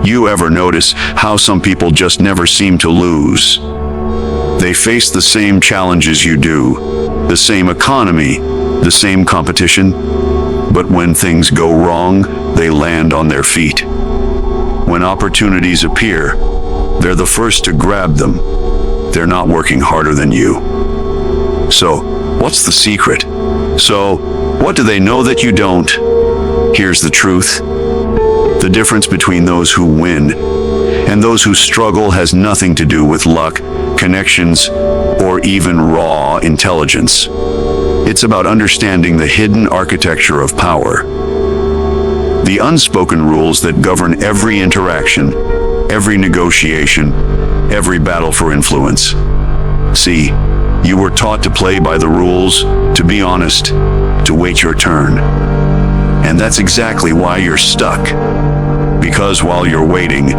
You ever notice how some people just never seem to lose? They face the same challenges you do, the same economy, the same competition, but when things go wrong, they land on their feet. When opportunities appear, they're the first to grab them. They're not working harder than you. So, what's the secret? So, what do they know that you don't? Here's the truth. The difference between those who win and those who struggle has nothing to do with luck, connections, or even raw intelligence. It's about understanding the hidden architecture of power. The unspoken rules that govern every interaction, every negotiation, every battle for influence. See, you were taught to play by the rules, to be honest, to wait your turn. And that's exactly why you're stuck. Because while you're waiting,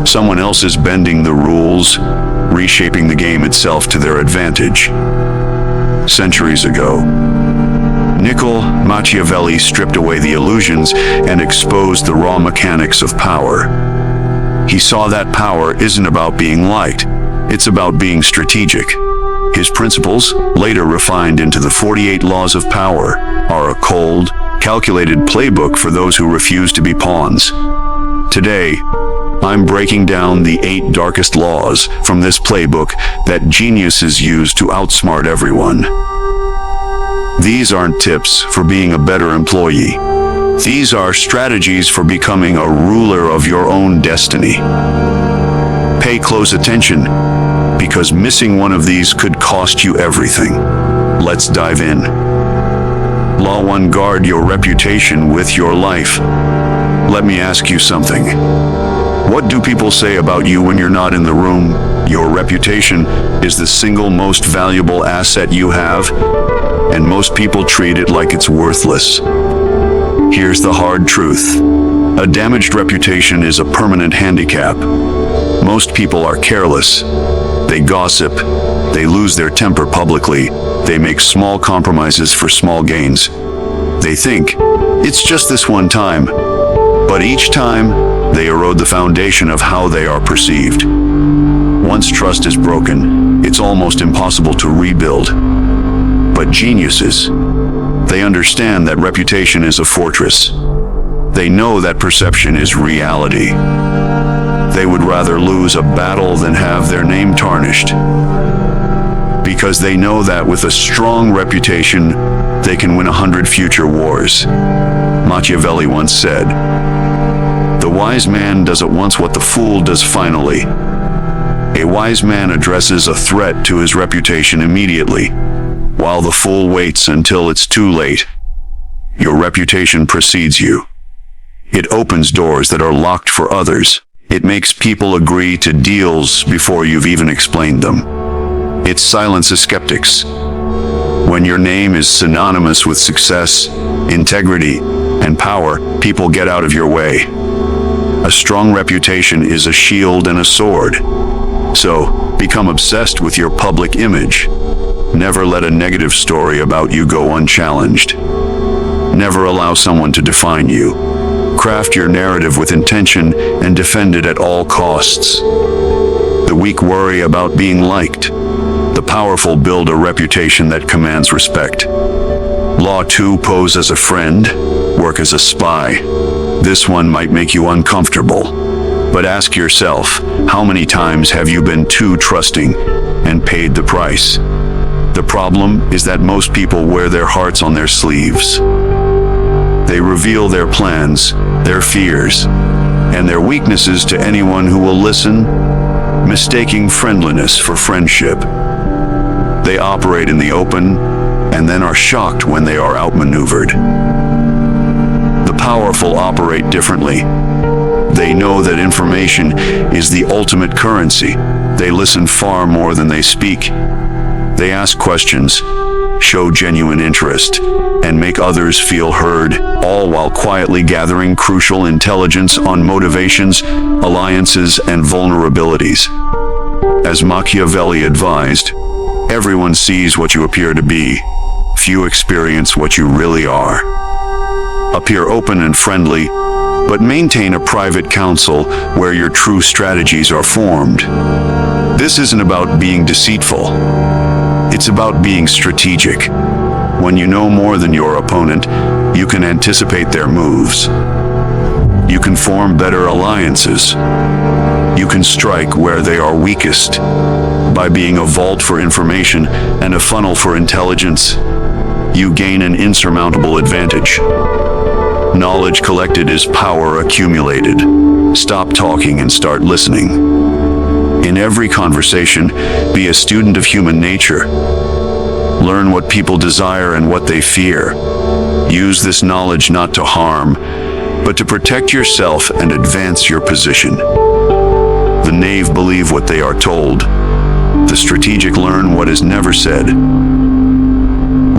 someone else is bending the rules, reshaping the game itself to their advantage. Centuries ago, Machiavelli stripped away the illusions and exposed the raw mechanics of power. He saw that power isn't about being liked, it's about being strategic. His principles, later refined into the 48 laws of power, are a cold, calculated playbook for those who refuse to be pawns. Today, I'm breaking down the 8 darkest laws from this playbook that geniuses use to outsmart everyone. These aren't tips for being a better employee. These are strategies for becoming a ruler of your own destiny. Pay close attention, because missing one of these could cost you everything. Let's dive in. Law 1: guard your reputation with your life. Let me ask you something. What do people say about you when you're not in the room? Your reputation is the single most valuable asset you have, and most people treat it like it's worthless. Here's the hard truth. A damaged reputation is a permanent handicap. Most people are careless. They gossip. They lose their temper publicly. They make small compromises for small gains. They think, it's just this one time. But each time, they erode the foundation of how they are perceived. Once trust is broken, it's almost impossible to rebuild. But geniuses, they understand that reputation is a fortress. They know that perception is reality. They would rather lose a battle than have their name tarnished. Because they know that with a strong reputation, they can win 100 future wars. Machiavelli once said, "The wise man does at once what the fool does finally." A wise man addresses a threat to his reputation immediately, while the fool waits until it's too late. Your reputation precedes you. It opens doors that are locked for others. It makes people agree to deals before you've even explained them. It silences skeptics. When your name is synonymous with success, integrity, and power, people get out of your way. A strong reputation is a shield and a sword. So, become obsessed with your public image. Never let a negative story about you go unchallenged. Never allow someone to define you. Craft your narrative with intention and defend it at all costs. The weak worry about being liked. The powerful build a reputation that commands respect. Law 2: pose as a friend, work as a spy. This one might make you uncomfortable. But ask yourself, how many times have you been too trusting and paid the price? The problem is that most people wear their hearts on their sleeves. They reveal their plans, their fears, and their weaknesses to anyone who will listen, mistaking friendliness for friendship. They operate in the open, and then are shocked when they are outmaneuvered. The powerful operate differently. They know that information is the ultimate currency. They listen far more than they speak. They ask questions, show genuine interest, and make others feel heard, all while quietly gathering crucial intelligence on motivations, alliances, and vulnerabilities. As Machiavelli advised, everyone sees what you appear to be. Few experience what you really are. Appear open and friendly, but maintain a private council where your true strategies are formed. This isn't about being deceitful. It's about being strategic. When you know more than your opponent, you can anticipate their moves. You can form better alliances. You can strike where they are weakest. By being a vault for information and a funnel for intelligence, you gain an insurmountable advantage. Knowledge collected is power accumulated. Stop talking and start listening. In every conversation, be a student of human nature. Learn what people desire and what they fear. Use this knowledge not to harm, but to protect yourself and advance your position. The knave believe what they are told. The strategic learn what is never said.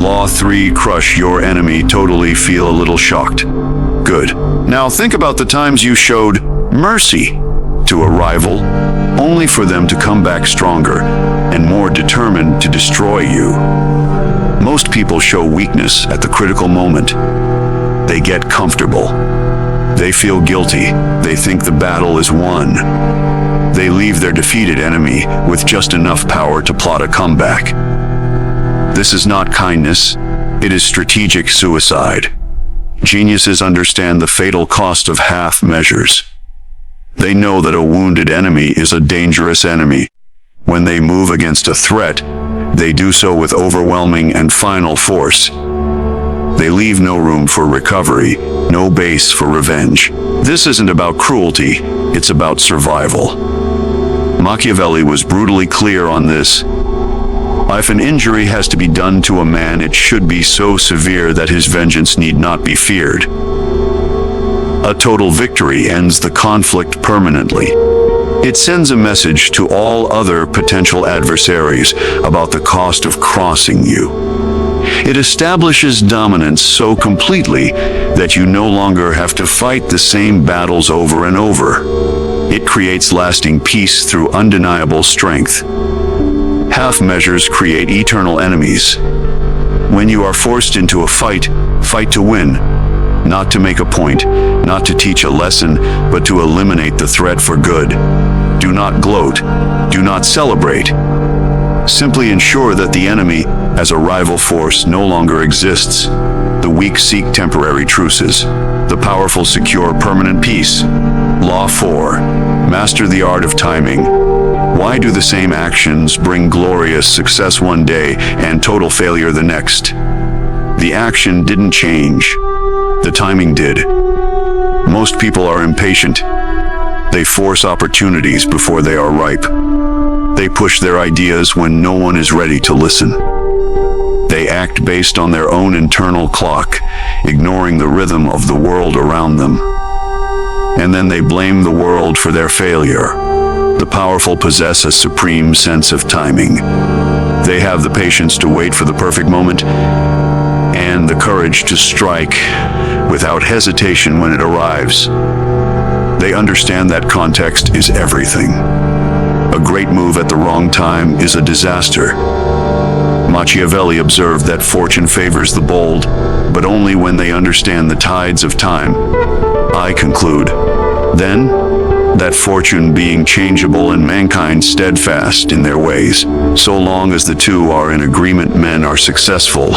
Law 3, crush your enemy totally, feel a little shocked. Good. Now think about the times you showed mercy to a rival, only for them to come back stronger and more determined to destroy you. Most people show weakness at the critical moment. They get comfortable. They feel guilty. They think the battle is won. They leave their defeated enemy with just enough power to plot a comeback. This is not kindness. It is strategic suicide. Geniuses understand the fatal cost of half measures. They know that a wounded enemy is a dangerous enemy. When they move against a threat, they do so with overwhelming and final force. They leave no room for recovery, no base for revenge. This isn't about cruelty, it's about survival. Machiavelli was brutally clear on this. If an injury has to be done to a man, it should be so severe that his vengeance need not be feared. A total victory ends the conflict permanently. It sends a message to all other potential adversaries about the cost of crossing you. It establishes dominance so completely that you no longer have to fight the same battles over and over. It creates lasting peace through undeniable strength. Half measures create eternal enemies. When you are forced into a fight, fight to win. Not to make a point, not to teach a lesson, but to eliminate the threat for good. Do not gloat. Do not celebrate. Simply ensure that the enemy, as a rival force, no longer exists. The weak seek temporary truces. The powerful secure permanent peace. Law 4. Master the art of timing. Why do the same actions bring glorious success one day and total failure the next? The action didn't change. The timing did. Most people are impatient. They force opportunities before they are ripe. They push their ideas when no one is ready to listen. They act based on their own internal clock, ignoring the rhythm of the world around them. And then they blame the world for their failure. The powerful possess a supreme sense of timing. They have the patience to wait for the perfect moment and the courage to strike without hesitation when it arrives. They understand that context is everything. A great move at the wrong time is a disaster. Machiavelli observed that fortune favors the bold, but only when they understand the tides of time. I conclude, then, that fortune being changeable and mankind steadfast in their ways, so long as the two are in agreement, men are successful.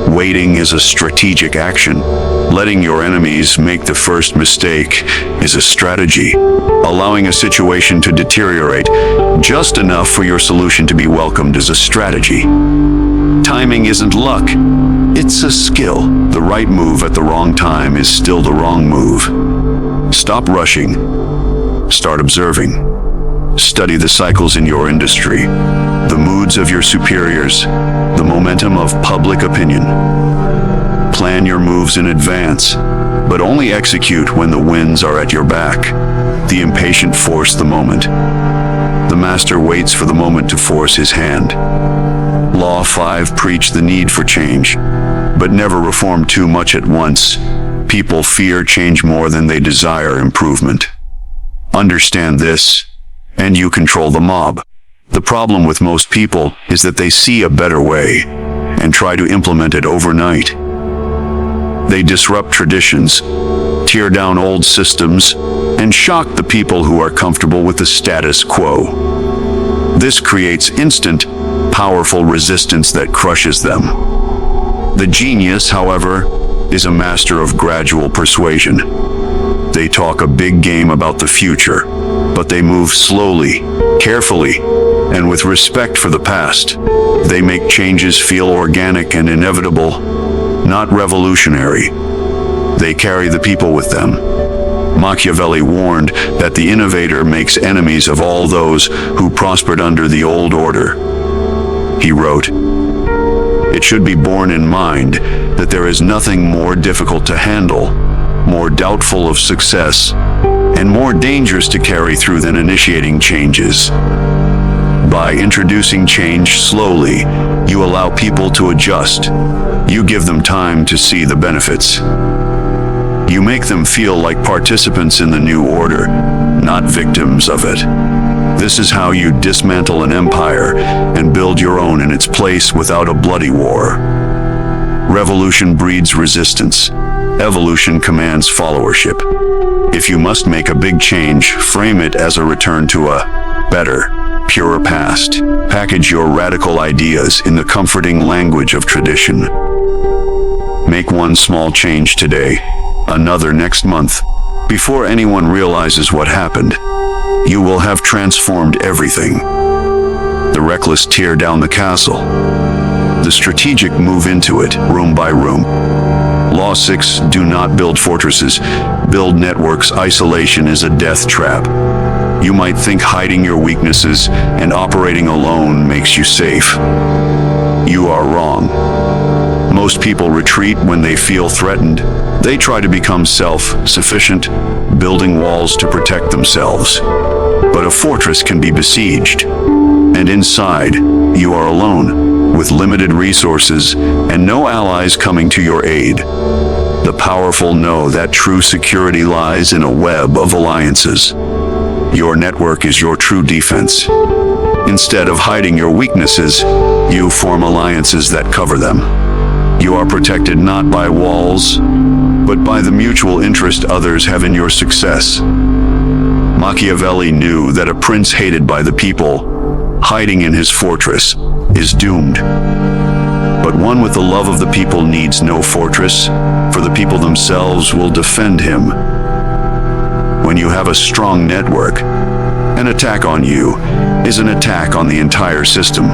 Waiting is a strategic action. Letting your enemies make the first mistake is a strategy. Allowing a situation to deteriorate just enough for your solution to be welcomed is a strategy. Timing isn't luck, it's a skill. The right move at the wrong time is still the wrong move. Stop rushing. Start observing. Study the cycles in your industry, the moods of your superiors, the momentum of public opinion. Plan your moves in advance, but only execute when the winds are at your back. The impatient force the moment. The master waits for the moment to force his hand. Law 5, preach the need for change, but never reform too much at once. People fear change more than they desire improvement. Understand this, and you control the mob. The problem with most people is that they see a better way and try to implement it overnight. They disrupt traditions, tear down old systems, and shock the people who are comfortable with the status quo. This creates instant, powerful resistance that crushes them. The genius, however, is a master of gradual persuasion. They talk a big game about the future, but they move slowly, carefully, and with respect for the past. They make changes feel organic and inevitable, not revolutionary. They carry the people with them. Machiavelli warned that the innovator makes enemies of all those who prospered under the old order. He wrote, "It should be borne in mind that there is nothing more difficult to handle, more doubtful of success, and more dangerous to carry through than initiating changes. By introducing change slowly, you allow people to adjust. You give them time to see the benefits. You make them feel like participants in the new order, not victims of it. This is how you dismantle an empire and build your own in its place without a bloody war. Revolution breeds resistance. Evolution commands followership. If you must make a big change, frame it as a return to a better, purer past. Package your radical ideas in the comforting language of tradition. Make one small change today, another next month. Before anyone realizes what happened, you will have transformed everything. The reckless tear down the castle. The strategic move into it, room by room. Law 6, do not build fortresses, build networks. Isolation is a death trap. You might think hiding your weaknesses and operating alone makes you safe. You are wrong. Most people retreat when they feel threatened. They try to become self-sufficient, building walls to protect themselves. But a fortress can be besieged, and inside, you are alone, with limited resources and no allies coming to your aid. The powerful know that true security lies in a web of alliances. Your network is your true defense. Instead of hiding your weaknesses, you form alliances that cover them. You are protected not by walls, but by the mutual interest others have in your success. Machiavelli knew that a prince hated by the people, hiding in his fortress, is doomed. But one with the love of the people needs no fortress, for the people themselves will defend him. When you have a strong network, an attack on you is an attack on the entire system.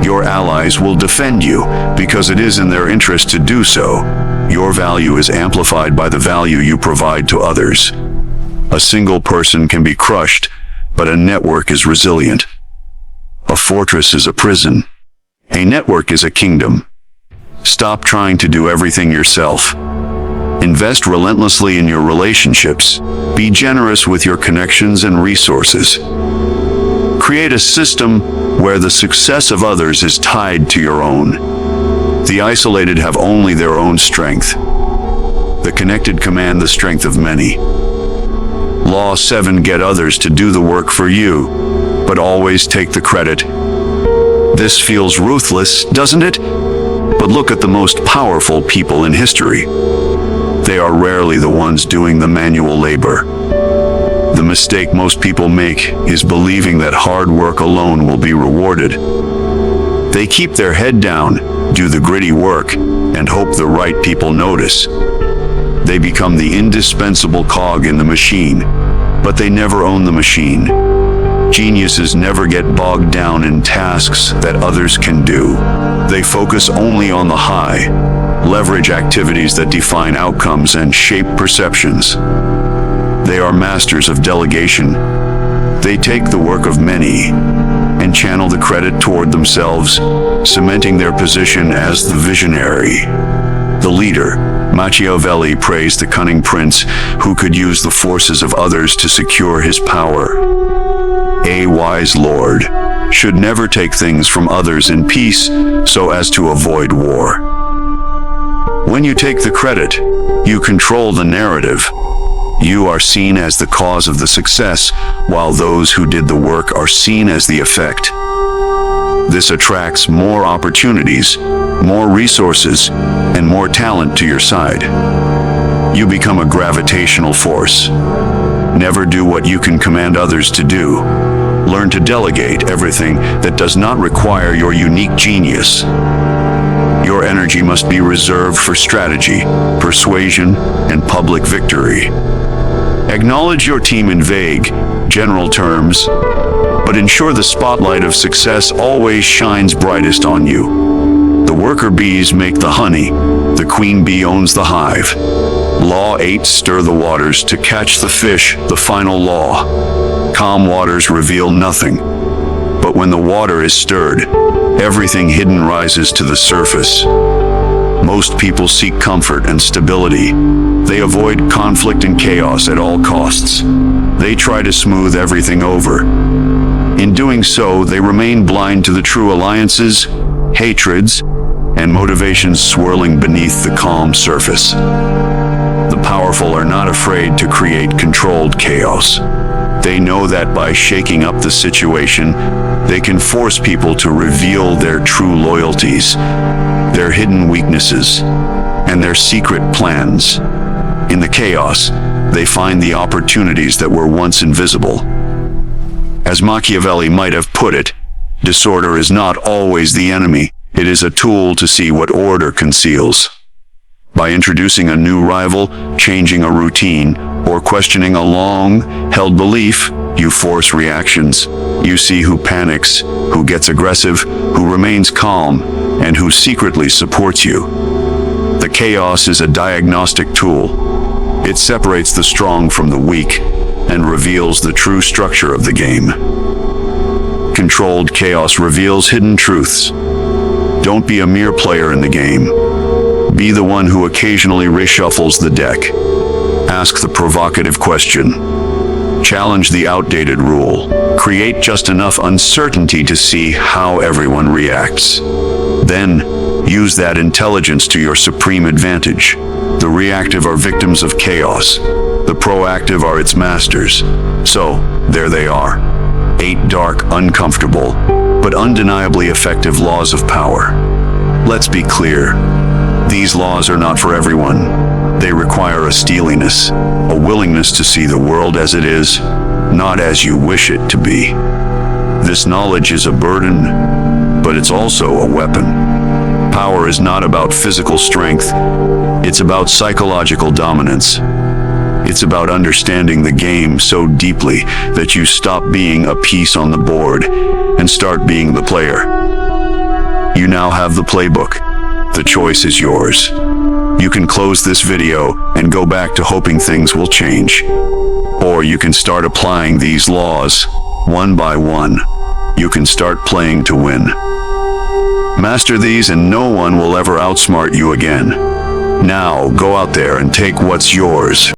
Your allies will defend you because it is in their interest to do so. Your value is amplified by the value you provide to others. A single person can be crushed, but a network is resilient. A fortress is a prison. A network is a kingdom. Stop trying to do everything yourself. Invest relentlessly in your relationships. Be generous with your connections and resources. Create a system where the success of others is tied to your own. The isolated have only their own strength. The connected command the strength of many. Law 7, get others to do the work for you, but always take the credit. This feels ruthless, doesn't it? But look at the most powerful people in history. They are rarely the ones doing the manual labor. The mistake most people make is believing that hard work alone will be rewarded. They keep their head down, do the gritty work, and hope the right people notice. They become the indispensable cog in the machine, but they never own the machine. Geniuses never get bogged down in tasks that others can do. They focus only on the high, leverage activities that define outcomes and shape perceptions. They are masters of delegation. They take the work of many and channel the credit toward themselves, cementing their position as the visionary. The leader, Machiavelli, praised the cunning prince who could use the forces of others to secure his power. A wise lord should never take things from others in peace so as to avoid war. When you take the credit, you control the narrative. You are seen as the cause of the success, while those who did the work are seen as the effect. This attracts more opportunities, more resources, and more talent to your side. you become a gravitational force. Never do what you can command others to do. Learn to delegate everything that does not require your unique genius. Your energy must be reserved for strategy, persuasion, and public victory. Acknowledge your team in vague, general terms, but ensure the spotlight of success always shines brightest on you. The worker bees make the honey, the queen bee owns the hive. Law 8: stir the waters to catch the fish, the final law. Calm waters reveal nothing, but when the water is stirred, everything hidden rises to the surface. Most people seek comfort and stability. They avoid conflict and chaos at all costs. They try to smooth everything over. In doing so, they remain blind to the true alliances, hatreds, and motivations swirling beneath the calm surface. The powerful are not afraid to create controlled chaos. They know that by shaking up the situation, they can force people to reveal their true loyalties, their hidden weaknesses, and their secret plans. In the chaos, they find the opportunities that were once invisible. As Machiavelli might have put it, disorder is not always the enemy. It is a tool to see what order conceals. By introducing a new rival, changing a routine, or questioning a long-held belief, you force reactions. You see who panics, who gets aggressive, who remains calm, and who secretly supports you. The chaos is a diagnostic tool. It separates the strong from the weak and reveals the true structure of the game. Controlled chaos reveals hidden truths. Don't be a mere player in the game. Be the one who occasionally reshuffles the deck. Ask the provocative question. Challenge the outdated rule. Create just enough uncertainty to see how everyone reacts. Then, use that intelligence to your supreme advantage. The reactive are victims of chaos. The proactive are its masters. So, there they are. 8 dark, uncomfortable, but undeniably effective laws of power. Let's be clear. These laws are not for everyone. They require a steeliness, a willingness to see the world as it is, not as you wish it to be. This knowledge is a burden, but it's also a weapon. Power is not about physical strength. It's about psychological dominance. It's about understanding the game so deeply that you stop being a piece on the board and start being the player. You now have the playbook. The choice is yours. You can close this video and go back to hoping things will change. Or you can start applying these laws, one by one. You can start playing to win. Master these and no one will ever outsmart you again. Now, go out there and take what's yours.